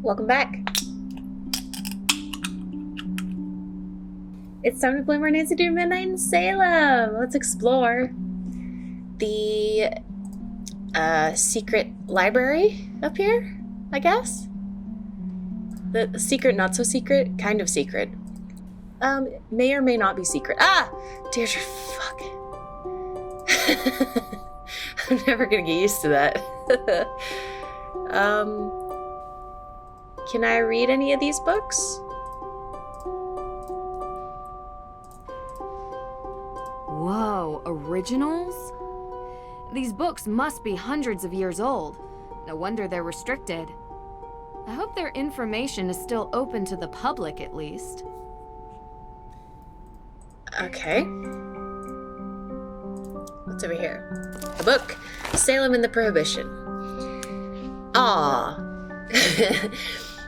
Welcome back. It's time to play more Nancy Drew Midnight in Salem. Let's explore the secret library up here, I guess. The secret, not so secret, kind of secret. May or may not be secret. Deirdre, fuck. I'm never gonna get used to that. Can I read any of these books? Whoa, originals? These books must be hundreds of years old. No wonder they're restricted. I hope their information is still open to the public, at least. Okay. What's over here? A book. Salem and the Prohibition.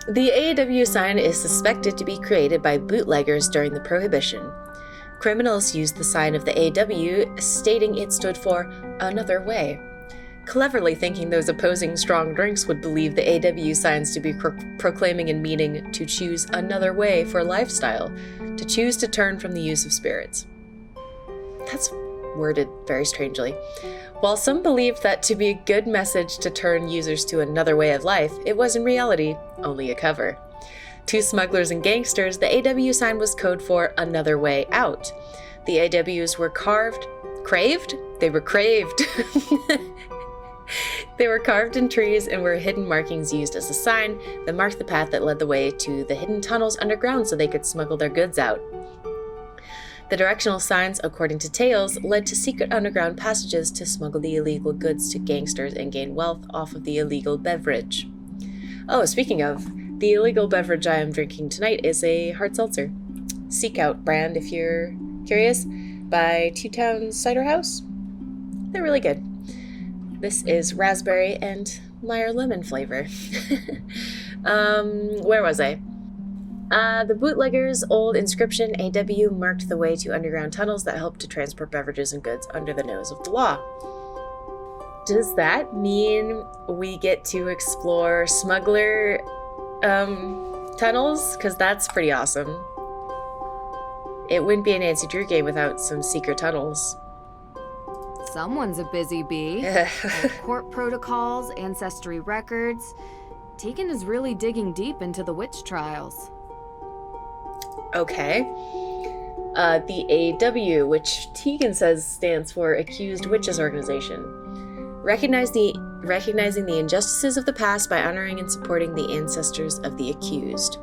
The AAW sign is suspected to be created by bootleggers during the Prohibition. Criminals used the sign of the AAW, stating it stood for another way, cleverly thinking those opposing strong drinks would believe the AAW signs to be proclaiming and meaning to choose another way for lifestyle, to choose to turn from the use of spirits. That's worded very strangely. While some believed that to be a good message to turn users to another way of life, it was in reality only a cover. To smugglers and gangsters, the AW sign was code for another way out. The AWs were craved? They were craved. They were carved in trees and were hidden markings used as a sign that marked the path that led the way to the hidden tunnels underground so they could smuggle their goods out. The directional signs, according to tales, led to secret underground passages to smuggle the illegal goods to gangsters and gain wealth off of the illegal beverage. Oh, speaking of, the illegal beverage I am drinking tonight is a hard seltzer. Seek Out brand, if you're curious, by Two Towns Cider House. They're really good. This is raspberry and Meyer lemon flavor. Where was I? The bootleggers' old inscription, AW, marked the way to underground tunnels that helped to transport beverages and goods under the nose of the law. Does that mean we get to explore smuggler tunnels? Because that's pretty awesome. It wouldn't be a Nancy Drew game without some secret tunnels. Someone's a busy bee. Court protocols, ancestry records. Tegan is really digging deep into the witch trials. Okay. The AW, which Tegan says stands for Accused Witches Organization. Recognizing the injustices of the past by honoring and supporting the ancestors of the accused.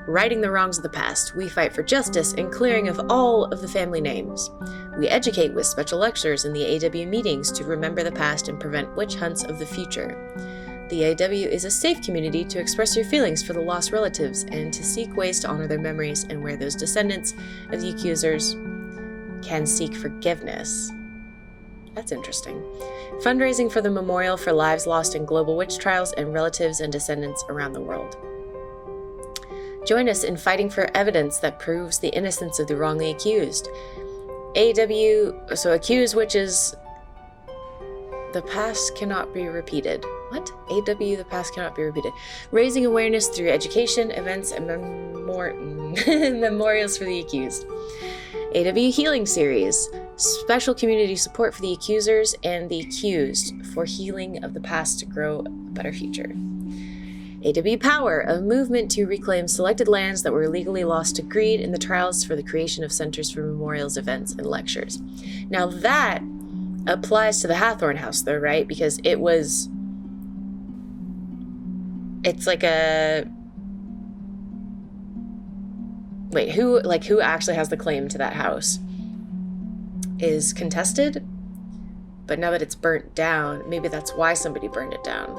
Righting the wrongs of the past, we fight for justice and clearing of all of the family names. We educate with special lectures in the AW meetings to remember the past and prevent witch hunts of the future. The AW is a safe community to express your feelings for the lost relatives and to seek ways to honor their memories and where those descendants of the accusers can seek forgiveness. That's interesting. Fundraising for the Memorial for Lives Lost in Global Witch Trials and relatives and descendants around the world. Join us in fighting for evidence that proves the innocence of the wrongly accused. AW, so accused witches, the past cannot be repeated. What? AW, the past cannot be repeated. Raising awareness through education, events, and memorials for the accused. AW Healing Series. Special community support for the accusers and the accused for healing of the past to grow a better future. AW Power, a movement to reclaim selected lands that were illegally lost to greed in the trials for the creation of centers for memorials, events, and lectures. Now that applies to the Hathorne house though, right? Because it's like a... Wait, who actually has the claim to that house? Is contested? But now that it's burnt down, maybe that's why somebody burned it down.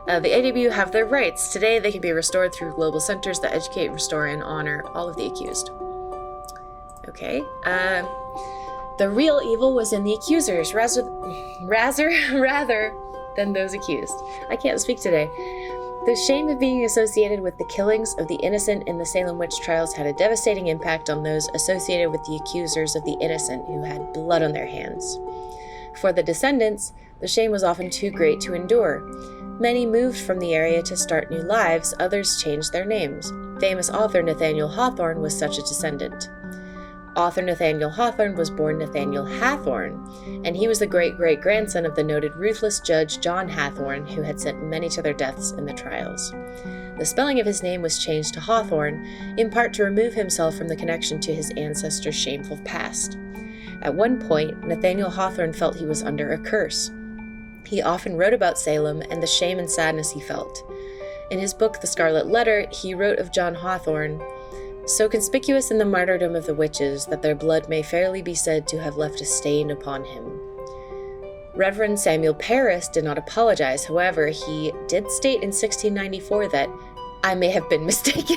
The AW have their rights. Today they can be restored through global centers that educate, restore, and honor all of the accused. Okay. The real evil was in the accusers, rather than those accused. I can't speak today. The shame of being associated with the killings of the innocent in the Salem witch trials had a devastating impact on those associated with the accusers of the innocent who had blood on their hands. For the descendants, the shame was often too great to endure. Many moved from the area to start new lives, others changed their names. Famous author Nathaniel Hawthorne was such a descendant. Author Nathaniel Hawthorne was born Nathaniel Hathorne, and he was the great-great-grandson of the noted ruthless judge John Hathorne, who had sent many to their deaths in the trials. The spelling of his name was changed to Hawthorne, in part to remove himself from the connection to his ancestors' shameful past. At one point, Nathaniel Hawthorne felt he was under a curse. He often wrote about Salem and the shame and sadness he felt. In his book, The Scarlet Letter, he wrote of John Hathorne, "So conspicuous in the martyrdom of the witches that their blood may fairly be said to have left a stain upon him." Reverend Samuel Parris did not apologize. However, he did state in 1694 that, "I may have been mistaken."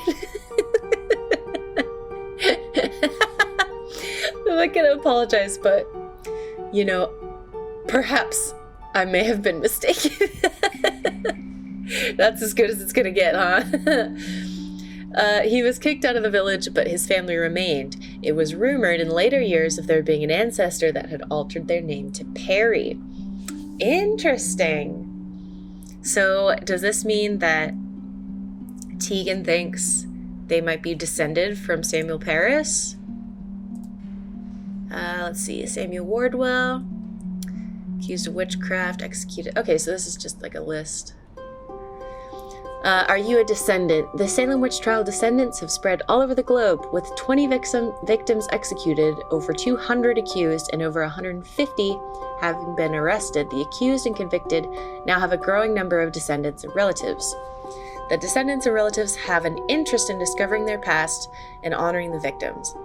I'm not gonna apologize, but, perhaps I may have been mistaken. That's as good as it's gonna get, huh? He was kicked out of the village, but his family remained. It was rumored in later years of there being an ancestor that had altered their name to Perry. Interesting. So, does this mean that Tegan thinks they might be descended from Samuel Parris? Let's see. Samuel Wardwell, accused of witchcraft, executed. Okay, so this is just like a list. Are you a descendant? The Salem witch trial descendants have spread all over the globe, with 20 victims executed, over 200 accused, and over 150 having been arrested. The accused and convicted now have a growing number of descendants and relatives. The descendants and relatives have an interest in discovering their past and honoring the victims.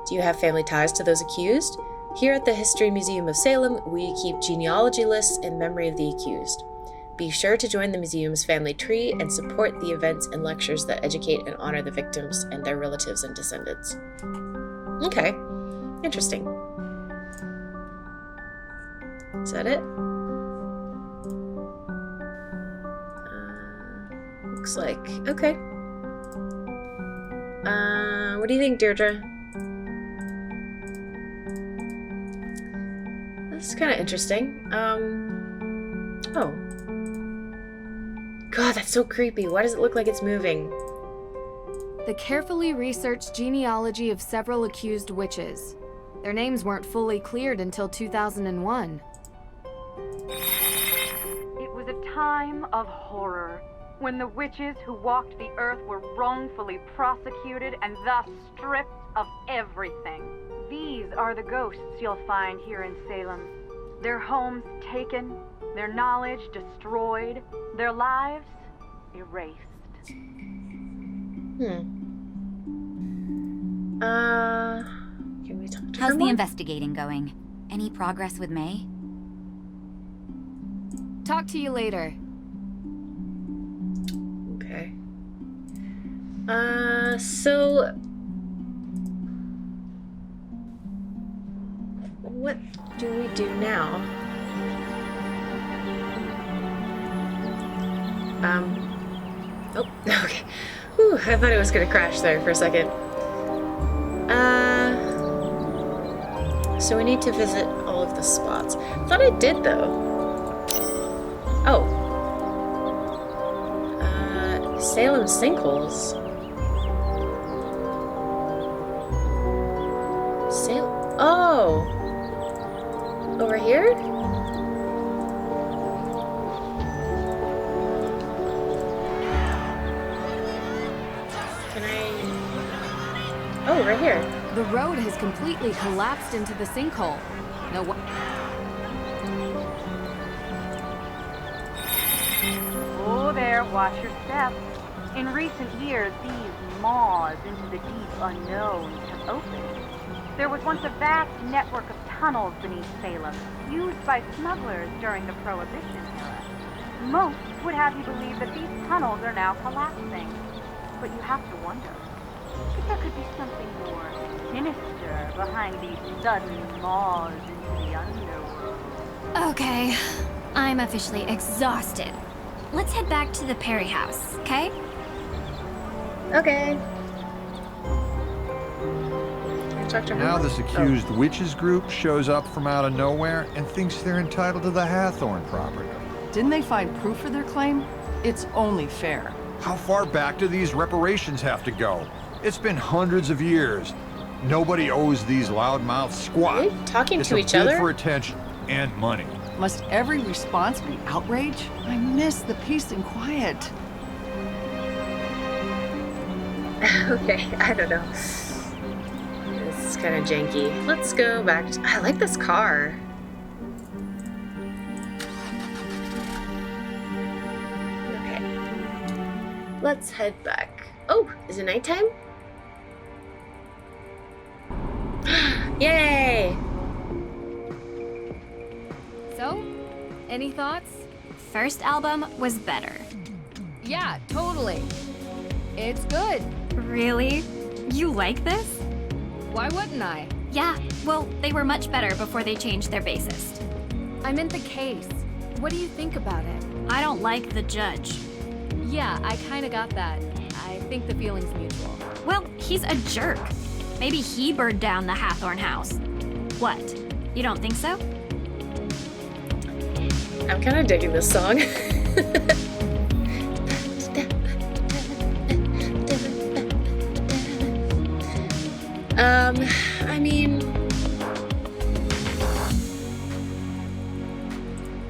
Do you have family ties to those accused? Here at the History Museum of Salem, we keep genealogy lists in memory of the accused. Be sure to join the museum's family tree and support the events and lectures that educate and honor the victims and their relatives and descendants. Okay, interesting. Is that it? Looks like, okay. What do you think, Deirdre? This is kind of interesting. Oh. God, that's so creepy. Why does it look like it's moving? The carefully researched genealogy of several accused witches. Their names weren't fully cleared until 2001. It was a time of horror, when the witches who walked the earth were wrongfully prosecuted and thus stripped of everything. These are the ghosts you'll find here in Salem. Their homes taken, their knowledge destroyed, their lives erased. Can we talk to How's her the more? investigating going? Any progress with May? Talk to you later. Okay. So what do we do now? Oh, okay. Whew, I thought it was gonna crash there for a second. So we need to visit all of the spots. I thought I did, though. Oh. Salem sinkholes. Oh! Over here? Can I... Oh, right here. The road has completely collapsed into the sinkhole. No one... Oh there, watch your step. In recent years, these maws into the deep unknown have opened. There was once a vast network of tunnels beneath Salem, used by smugglers during the Prohibition era. Most would have you believe that these tunnels are now collapsing. But you have to wonder if there could be something more sinister behind these sudden maws into the underworld. Okay, I'm officially exhausted. Let's head back to the Perry house, okay? Okay. Dr. Now Hathorne? this accused witches group shows up from out of nowhere and thinks they're entitled to the Hathorne property. Didn't they find proof of their claim? It's only fair. How far back do these reparations have to go? It's been hundreds of years. Nobody owes these loudmouths squat. Are they talking It's to a each bid other? for attention and money. Must every response be outrage? I miss the peace and quiet. Okay, I don't know. This is kind of janky. Let's go back to... I like this car. Okay. Let's head back. Oh, is it nighttime? Yay! So, any thoughts? First album was better. Yeah, totally. It's good. Really? You like this? Why wouldn't I? Yeah, well, they were much better before they changed their bassist. I meant the case. What do you think about it? I don't like the judge. Yeah, I kinda got that. I think the feeling's mutual. Well, he's a jerk. Maybe he burned down the Hathorne house. What? You don't think so? I'm kind of digging this song. I mean...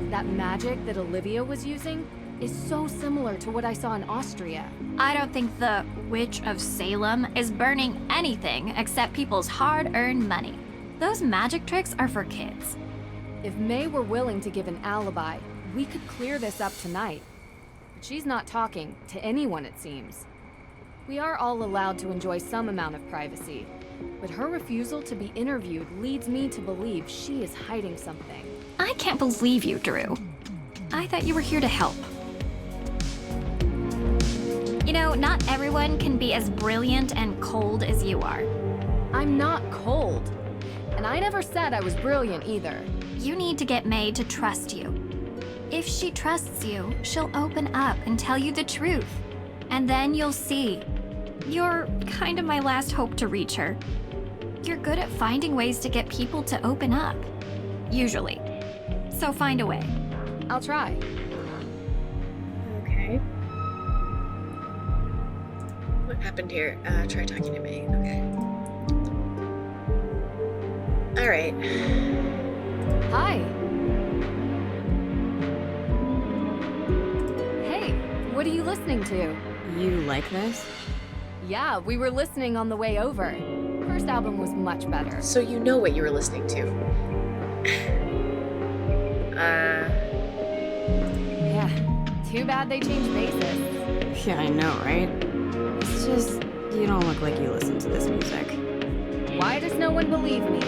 That magic that Olivia was using is so similar to what I saw in Austria. I don't think the Witch of Salem is burning anything except people's hard-earned money. Those magic tricks are for kids. If May were willing to give an alibi, we could clear this up tonight. But she's not talking to anyone, it seems. We are all allowed to enjoy some amount of privacy, but her refusal to be interviewed leads me to believe she is hiding something. I can't believe you, Drew. I thought you were here to help. You know, not everyone can be as brilliant and cold as you are. I'm not cold, and I never said I was brilliant either. You need to get May to trust you. If she trusts you, she'll open up and tell you the truth. And then you'll see. You're kind of my last hope to reach her. You're good at finding ways to get people to open up. Usually. So find a way. I'll try. Okay. What happened here? Try talking to me. Okay. Alright. Hi. Hey, what are you listening to? You like this? Yeah, we were listening on the way over. First album was much better. So you know what you were listening to. Yeah, too bad they changed bassists. Yeah, I know, right? It's just, you don't look like you listen to this music. Why does no one believe me?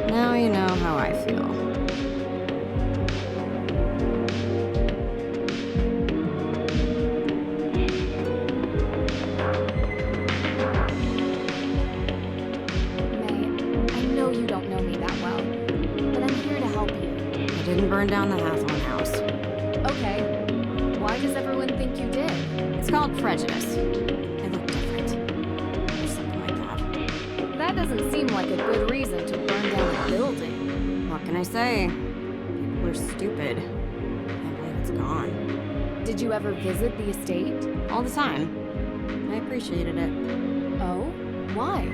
Now you know how I feel. May, I know you don't know me that well, but I'm here to help you. I didn't burn down the Hathorne house. Okay, why does everyone think you did? It's called prejudice. I look different. Or something like that. That doesn't seem like a good reason to burn down a building. What can I say? People are stupid. I can't believe it's gone. Did you ever visit the estate? All the time. I appreciated it. Oh, why?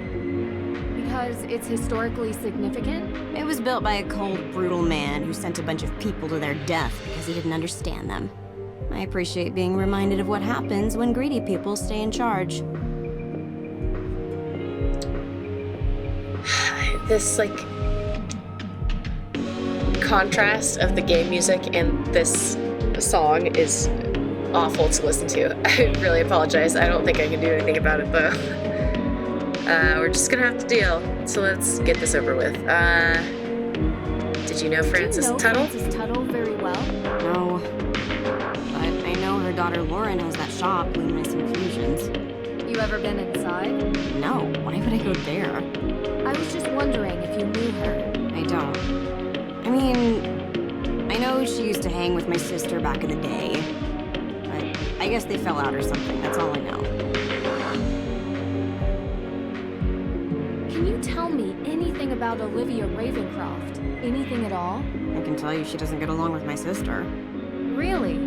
Because it's historically significant? It was built by a cold, brutal man who sent a bunch of people to their death because he didn't understand them. I appreciate being reminded of what happens when greedy people stay in charge. This, like, contrast of the game music and this song is awful to listen to. I really apologize. I don't think I can do anything about it, though. We're just gonna have to deal. So let's get this over with. Did you know Frances Do you know Tuttle? Frances Tuttle very well? No. But I know her daughter Lauren has that shop, Luminous Infusions. You ever been inside? No, why would I go there? I was just wondering if you knew her. I don't. I mean, I know she used to hang with my sister back in the day. But I guess they fell out or something, that's all I know. Can you tell tell me anything about Olivia Ravencroft? Anything at all? I can tell you she doesn't get along with my sister. Really?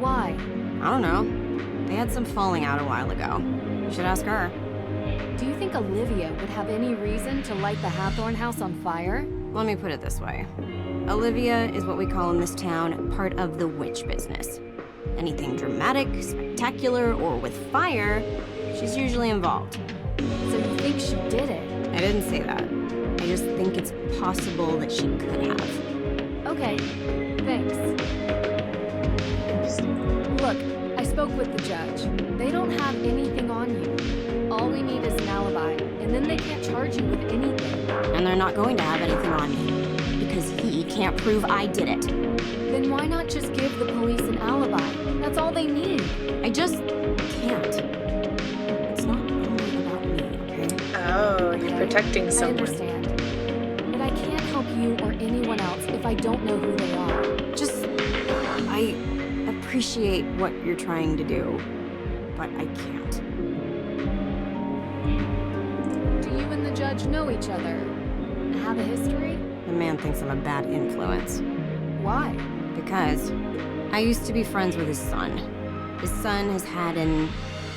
Why? I don't know. They had some falling out a while ago. You should ask her. Do you think Olivia would have any reason to light the Hathorne house on fire? Let me put it this way. Olivia is what we call in this town part of the witch business. Anything dramatic, spectacular, or with fire, she's usually involved. So you think she did it? I didn't say that. I just think it's possible that she could have. Okay, thanks. Look, I spoke with the judge. They don't have anything on you. All we need is an alibi, and then they can't charge you with anything. And they're not going to have anything on me, because he can't prove I did it. Then why not just give the police an alibi? That's all they need. I just can't. It's not only about me, okay? Oh, you're protecting I someone. understand. But I can't help you or anyone else if I don't know who they are. I appreciate what you're trying to do, but I can't. Do you and the judge know each other? Have a history? The man thinks I'm a bad influence. Why? Because I used to be friends with his son. His son has had an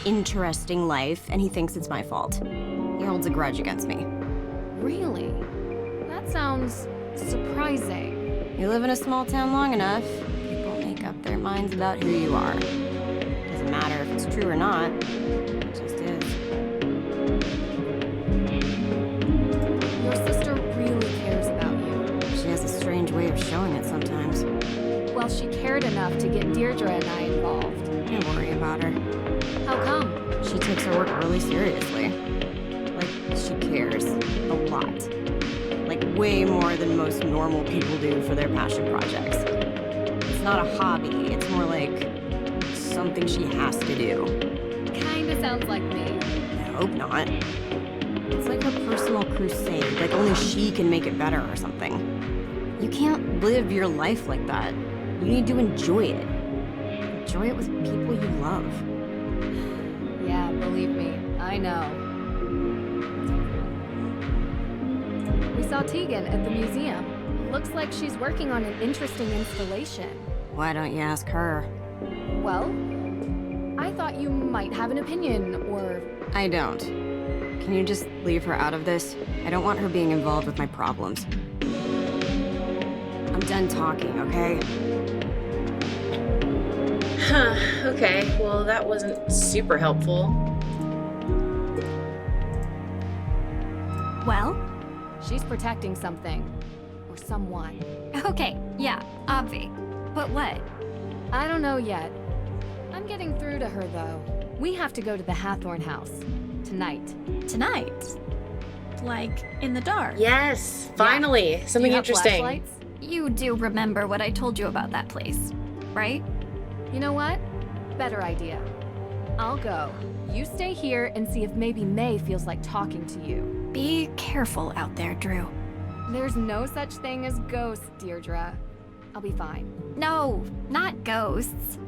interesting life, and he thinks it's my fault. He holds a grudge against me. Really? That sounds surprising. You live in a small town long enough, people make up their minds about who you are. Doesn't matter if it's true or not, it just is. Your sister really cares about you. She has a strange way of showing it sometimes. Well, she cared enough to get Deirdre and I involved. I worry about her. How come? She takes her work really seriously. Like, she cares a lot. Like, way more than most normal people do for their passion projects. It's not a hobby, it's more like something she has to do. Kinda sounds like me. I hope not. It's like her personal crusade, like only she can make it better or something. You can't live your life like that. You need to enjoy it. Enjoy it with people you love. Yeah, believe me, I know. We saw Tegan at the museum. Looks like she's working on an interesting installation. Why don't you ask her? Well, I thought you might have an opinion, or... I don't. Can you just leave her out of this? I don't want her being involved with my problems. I'm done talking, okay? Huh, okay. Well, that wasn't super helpful. Well? She's protecting something. Or someone. Okay, yeah, obvi. But what? I don't know yet. I'm getting through to her, though. We have to go to the Hathorne house. Tonight. Tonight? Like, in the dark? Yes, finally. Do Something you have interesting. flashlights? You do remember what I told you about that place, right? You know what? Better idea. I'll go. You stay here and see if maybe May feels like talking to you. Be careful out there, Drew. There's no such thing as ghosts, Deirdre. I'll be fine. No, not ghosts.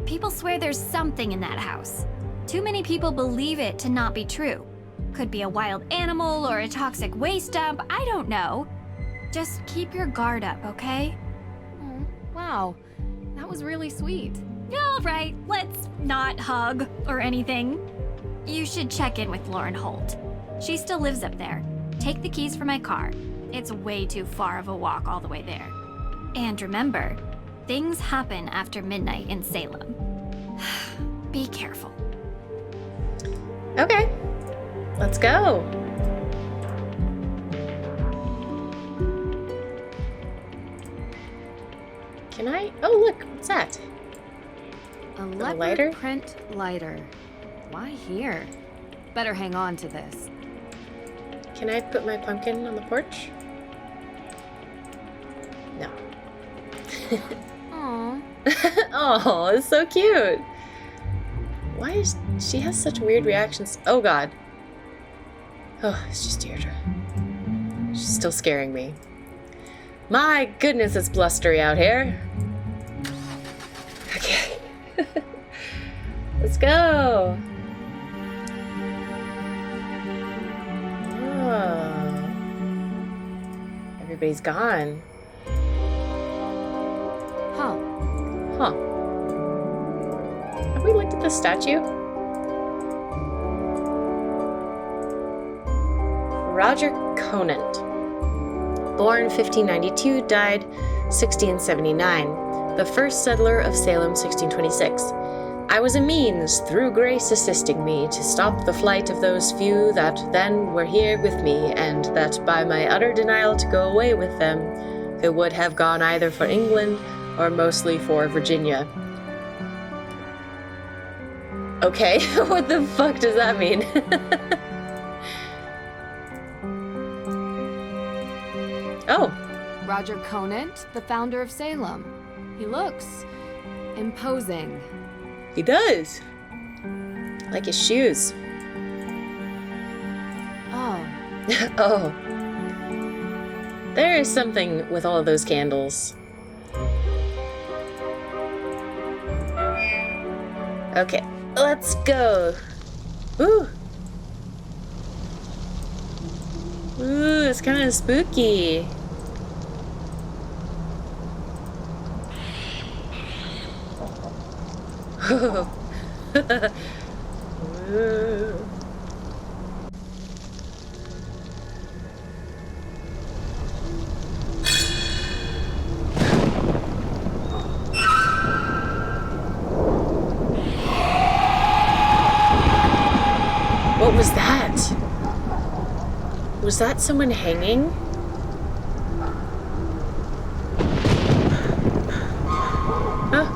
People swear there's something in that house. Too many people believe it to not be true. Could be a wild animal or a toxic waste dump, I don't know. Just keep your guard up, okay? Oh, wow. That was really sweet. All right, let's not hug or anything. You should check in with Lauren Holt. She still lives up there. Take the keys for my car. It's way too far of a walk all the way there. And remember, things happen after midnight in Salem. Be careful. Okay, let's go. Can I? Oh, look, what's that? A lighter? leopard print lighter. Why here? Better hang on to this. Can I put my pumpkin on the porch? No. Aw. Oh, it's so cute. Why is she has such weird reactions? Oh God. Oh, it's just Deirdre. She's still scaring me. My goodness, it's blustery out here. Okay. Let's go. Oh. Everybody's gone. Huh. Huh. Have we looked at this statue? Roger Conant. Born 1592, died 1679. The first settler of Salem, 1626. I was a means, through grace assisting me, to stop the flight of those few that then were here with me, and that by my utter denial to go away with them, who would have gone either for England or mostly for Virginia. Okay, what the fuck does that mean? Oh. Roger Conant, the founder of Salem. He looks imposing. He does. Like his shoes. Oh. Oh. There is something with all of those candles. Okay, let's go. Ooh. Ooh, it's kind of spooky. What was that? Was that someone hanging? Huh?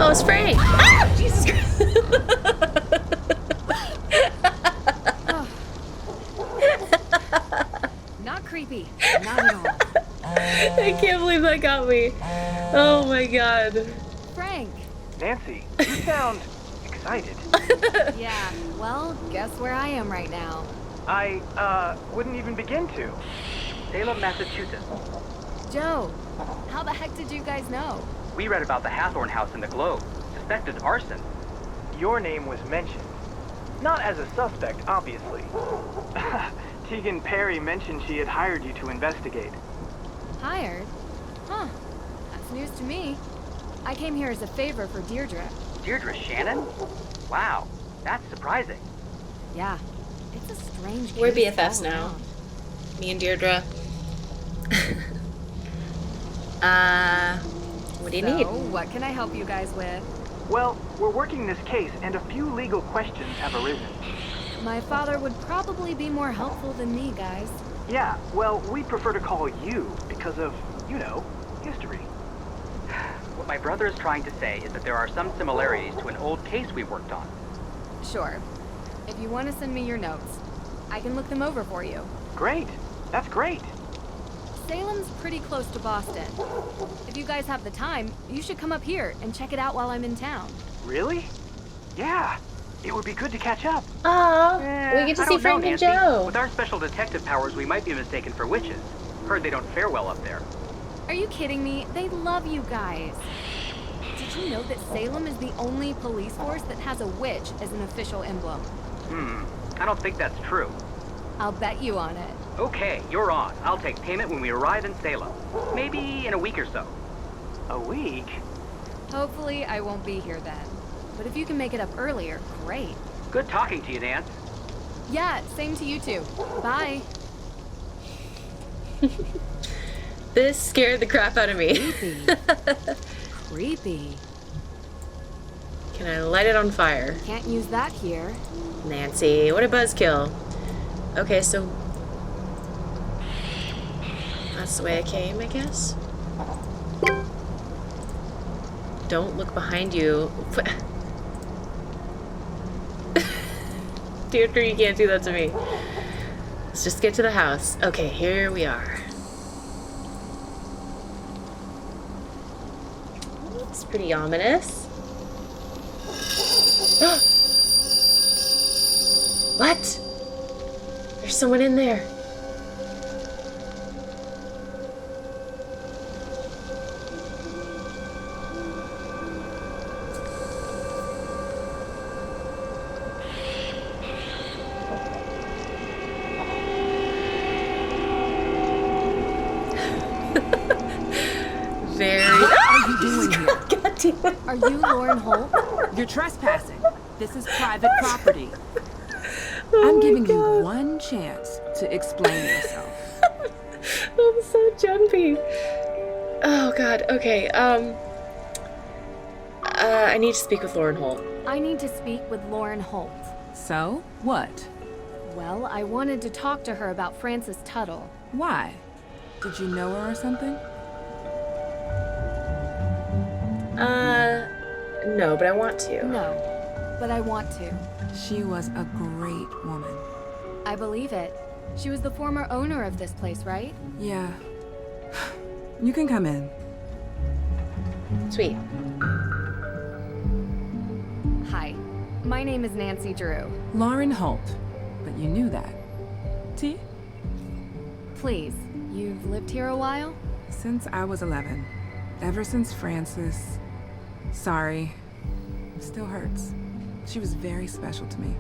Oh, it's Frank! Ah! Jesus Christ! Not creepy. Not at all. I can't believe that got me. Oh my god. Frank. Nancy, you sound excited. Yeah, well, guess where I am right now. I, wouldn't even begin to. Salem, Massachusetts. Joe, how the heck did you guys know? We read about the Hathorne house in the Globe. Suspected arson. Your name was mentioned. Not as a suspect, obviously. Tegan Perry mentioned she had hired you to investigate. Hired? Huh. That's news to me. I came here as a favor for Deirdre. Deirdre Shannon? Wow, that's surprising. Yeah, it's a strange We're case BFFs all now. around. Me and Deirdre. What do you need? So, what can I help you guys with? Well, we're working this case, and a few legal questions have arisen. My father would probably be more helpful than me, guys. Yeah, well, we prefer to call you because of, you know, history. What my brother is trying to say is that there are some similarities to an old case we worked on. Sure. If you want to send me your notes, I can look them over for you. Great. That's great. Salem's pretty close to Boston. If you guys have the time, you should come up here and check it out while I'm in town. Really? Yeah. It would be good to catch up. Aw, we get to I see don't know, Frank and Nancy. Joe. With our special detective powers, we might be mistaken for witches. Heard they don't fare well up there. Are you kidding me? They love you guys. Did you know that Salem is the only police force that has a witch as an official emblem? I don't think that's true. I'll bet you on it. Okay, you're on. I'll take payment when we arrive in Salem. Maybe in a week or so. A week? Hopefully, I won't be here then. But if you can make it up earlier, great. Good talking to you, Nance. Yeah, same to you two. Bye. This scared the crap out of me. Creepy. Creepy. Can I light it on fire? Can't use that here. Nancy, what a buzzkill. Okay, so that's the way I came, I guess. Don't look behind you. Deirdre, you can't do that to me. Let's just get to the house. Okay, here we are. It's pretty ominous. What? There's someone in there. God damn it. Are you Lauren Holt? You're trespassing. This is private property. Oh I'm my giving you God. one chance to explain yourself. I'm so jumpy. Oh God. Okay. I need to speak with Lauren Holt. I need to speak with Lauren Holt. So, what? Well, I wanted to talk to her about Frances Tuttle. Why? Did you know her or something? No, but I want to. No, but I want to. She was a great woman. I believe it. She was the former owner of this place, right? Yeah. You can come in. Sweet. Hi, my name is Nancy Drew. Lauren Holt. But you knew that. T? Please, you've lived here a while? Since I was 11. Ever since Frances. Sorry. Still hurts. She was very special to me.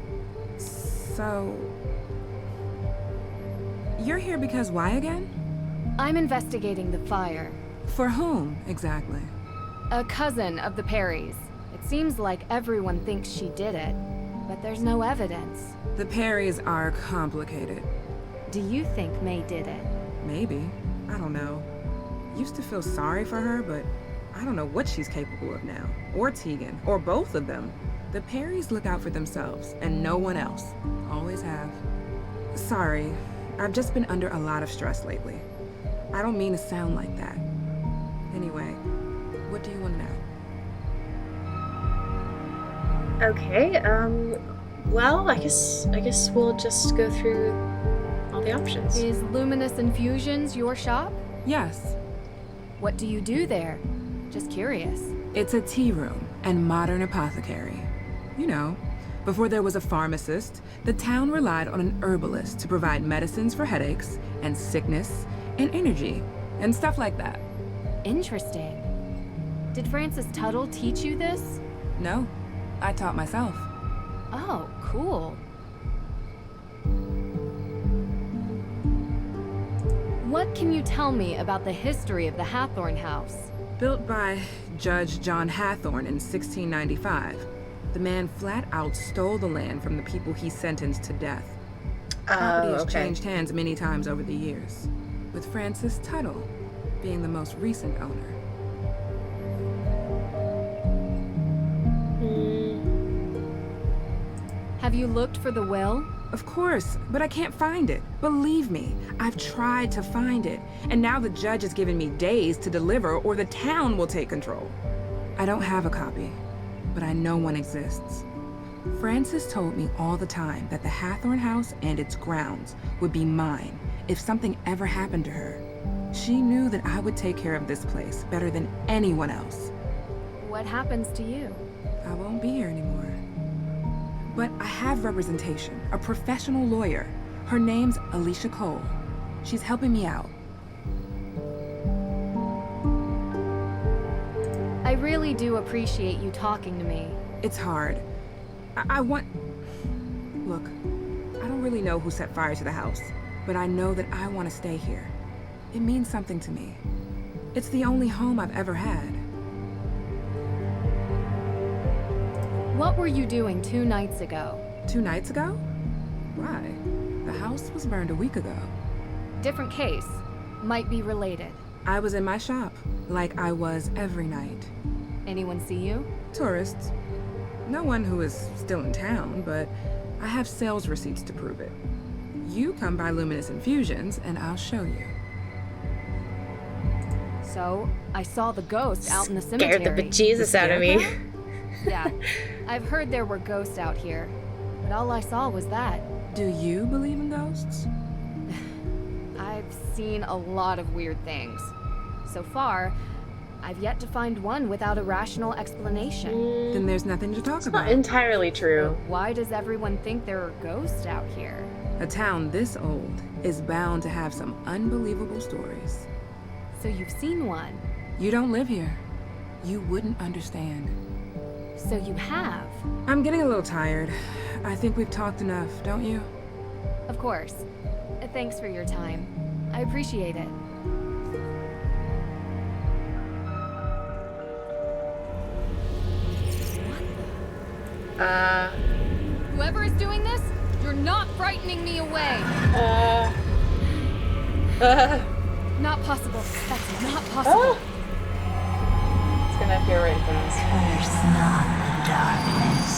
So... You're here because why again? I'm investigating the fire. For whom, exactly? A cousin of the Perrys. It seems like everyone thinks she did it, but there's no evidence. The Perrys are complicated. Do you think May did it? Maybe. I don't know. Used to feel sorry for her, but I don't know what she's capable of now. Or Tegan, or both of them. The Perrys look out for themselves, and no one else. Always have. Sorry, I've just been under a lot of stress lately. I don't mean to sound like that. Anyway, what do you want to know? Okay. Well, I guess we'll just go through all the options. Is Luminous Infusions your shop? Yes. What do you do there? Just curious. It's a tea room and modern apothecary. You know, before there was a pharmacist, the town relied on an herbalist to provide medicines for headaches and sickness and energy and stuff like that. Interesting. Did Frances Tuttle teach you this? No, I taught myself. Oh, cool. What can you tell me about the history of the Hathorne house? Built by Judge John Hathorne in 1695. The man flat out stole the land from the people he sentenced to death. Property has changed hands many times over the years, with Frances Tuttle being the most recent owner. Have you looked for the will? Of course, but I can't find it. Believe me, I've tried to find it, and now the judge has given me days to deliver or the town will take control. I don't have a copy, but I know one exists. Frances told me all the time that the Hathorne house and its grounds would be mine if something ever happened to her. She knew that I would take care of this place better than anyone else. What happens to you? I won't be here anymore. But I have representation, a professional lawyer. Her name's Alicia Cole. She's helping me out. I really do appreciate you talking to me. It's hard. Look, I don't really know who set fire to the house, but I know that I want to stay here. It means something to me. It's the only home I've ever had. What were you doing 2 nights ago? 2 nights ago? Why? The house was burned a week ago. Different case. Might be related. I was in my shop, like I was every night. Anyone see you? Tourists. No one who is still in town, but I have sales receipts to prove it. You come by Luminous Infusions, and I'll show you. So, I saw the ghost out in the cemetery. Scared the bejesus out of me. Yeah, I've heard there were ghosts out here, but all I saw was that. Do you believe in ghosts? I've seen a lot of weird things. So far, I've yet to find one without a rational explanation. Then there's nothing to talk about. Not entirely true. But why does everyone think there are ghosts out here? A town this old is bound to have some unbelievable stories. So you've seen one? You don't live here. You wouldn't understand. So you have? I'm getting a little tired. I think we've talked enough, don't you? Of course. Thanks for your time. I appreciate it. Whoever is doing this, you're not frightening me away. Not possible. That's not possible. It's gonna appear right in front of us. Curse not the darkness.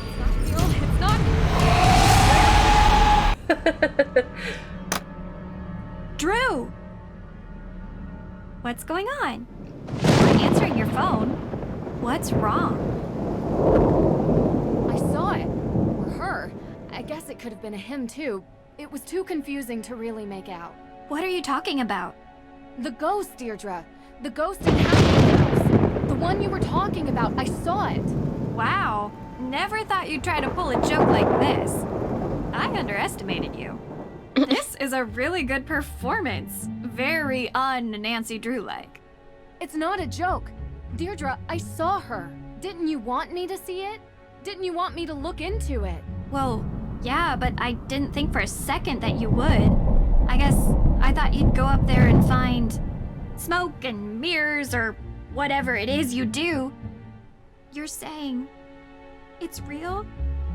It's not real. It's not. Drew! What's going on? You're not answering your phone. What's wrong? I saw it. Or her. I guess it could have been a him too. It was too confusing to really make out. What are you talking about? The ghost, Deirdre. The ghost in Hathorne house. The one you were talking about. I saw it. Wow. Never thought you'd try to pull a joke like this. I underestimated you. This is a really good performance. Very un-Nancy Drew-like. It's not a joke. Deirdre, I saw her. Didn't you want me to see it? Didn't you want me to look into it? Well, yeah, but I didn't think for a second that you would. I guess I thought you'd go up there and find smoke and mirrors or whatever it is you do. You're saying it's real?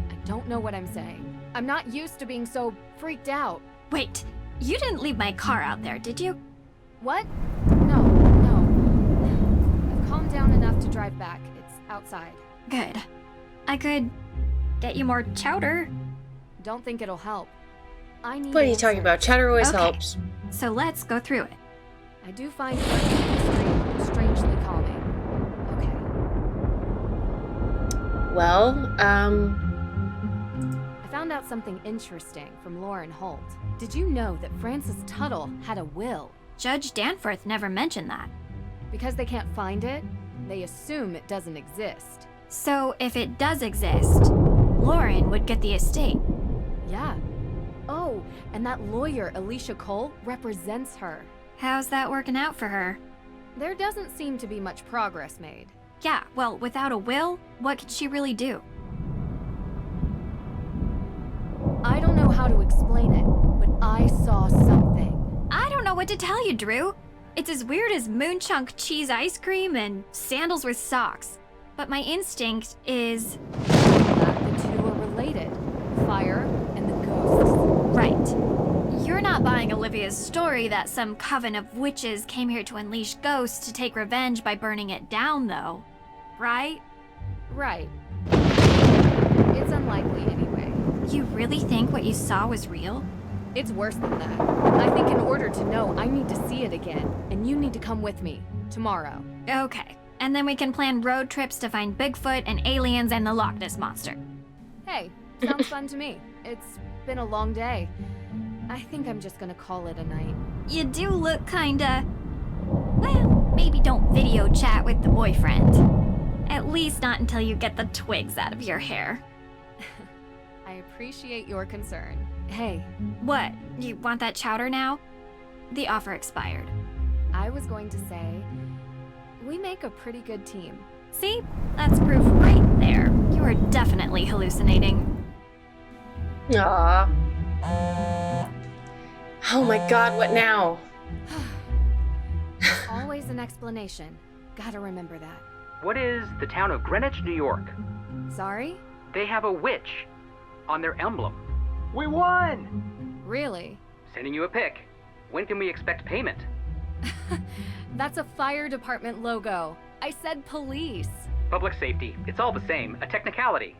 I don't know what I'm saying. I'm not used to being so freaked out. Wait, you didn't leave my car out there, did you? What? No. I've calmed down enough to drive back. It's outside. Good. I could get you more chowder. Don't think it'll help. I need What are you talking about? Chowder always Okay. helps. So let's go through it. I do find her strangely calming. Okay. Well, I found out something interesting from Lauren Holt. Did you know that Francis Tuttle had a will? Judge Danforth never mentioned that. Because they can't find it, they assume it doesn't exist. So if it does exist, Lauren would get the estate. Yeah. Oh, and that lawyer, Alicia Cole, represents her. How's that working out for her? There doesn't seem to be much progress made. Yeah, well, without a will, what could she really do? I don't know how to explain it, but I saw something. I don't know what to tell you, Drew. It's as weird as moon chunk cheese ice cream and sandals with socks. But my instinct is... that the two are related. Fire and the ghosts. Right. You're not buying Olivia's story that some coven of witches came here to unleash ghosts to take revenge by burning it down, though. Right? Right. It's unlikely anyway. You really think what you saw was real? It's worse than that. I think in order to know, I need to see it again. And you need to come with me. Tomorrow. Okay. And then we can plan road trips to find Bigfoot and aliens and the Loch Ness Monster. Hey, sounds fun to me. It's been a long day. I think I'm just gonna call it a night. You do look kinda... Well, maybe don't video chat with the boyfriend. At least not until you get the twigs out of your hair. I appreciate your concern. Hey. What? You want that chowder now? The offer expired. I was going to say, we make a pretty good team. See? That's proof right there. You are definitely hallucinating. Aww. Oh my god, what now? There's always an explanation. Gotta remember that. What is the town of Greenwich, New York? Sorry? They have a witch on their emblem. We won! Really? Sending you a pic. When can we expect payment? That's a fire department logo. I said police. Public safety. It's all the same. A technicality.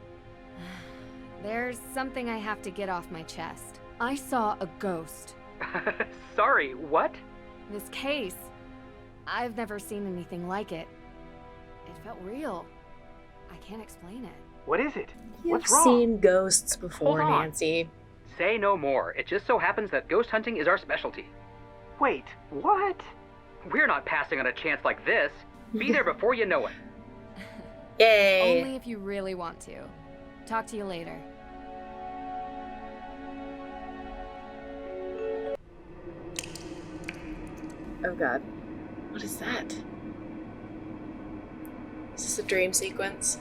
There's something I have to get off my chest. I saw a ghost. Sorry, what? This case. I've never seen anything like it. It felt real. I can't explain it. What is it? You've What's wrong? seen ghosts before, Hold on. Nancy. Say no more. It just so happens that ghost hunting is our specialty. Wait, what? We're not passing on a chance like this. Be there before you know it. Yay. Only if you really want to. Talk to you later. Oh god. What is that? Is this a dream sequence?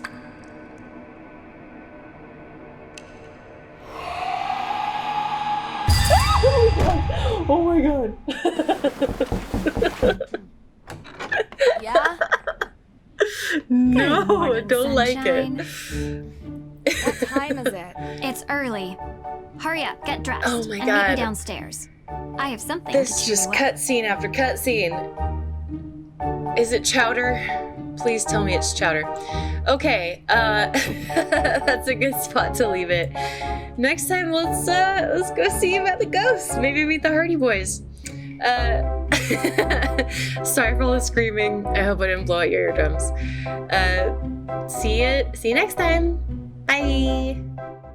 Oh my god. Yeah? No, morning, don't like sunshine. it. What time is it? It's early. Hurry up, get dressed, Oh my and meet God. me downstairs. I have something This to is cheer just you up. cutscene after cutscene. Is it chowder? Please tell me it's chowder. Okay, that's a good spot to leave it. Next time, let's go see about the ghosts. Maybe meet the Hardy Boys. Sorry for all the screaming. I hope I didn't blow out your eardrums. See you next time. Bye.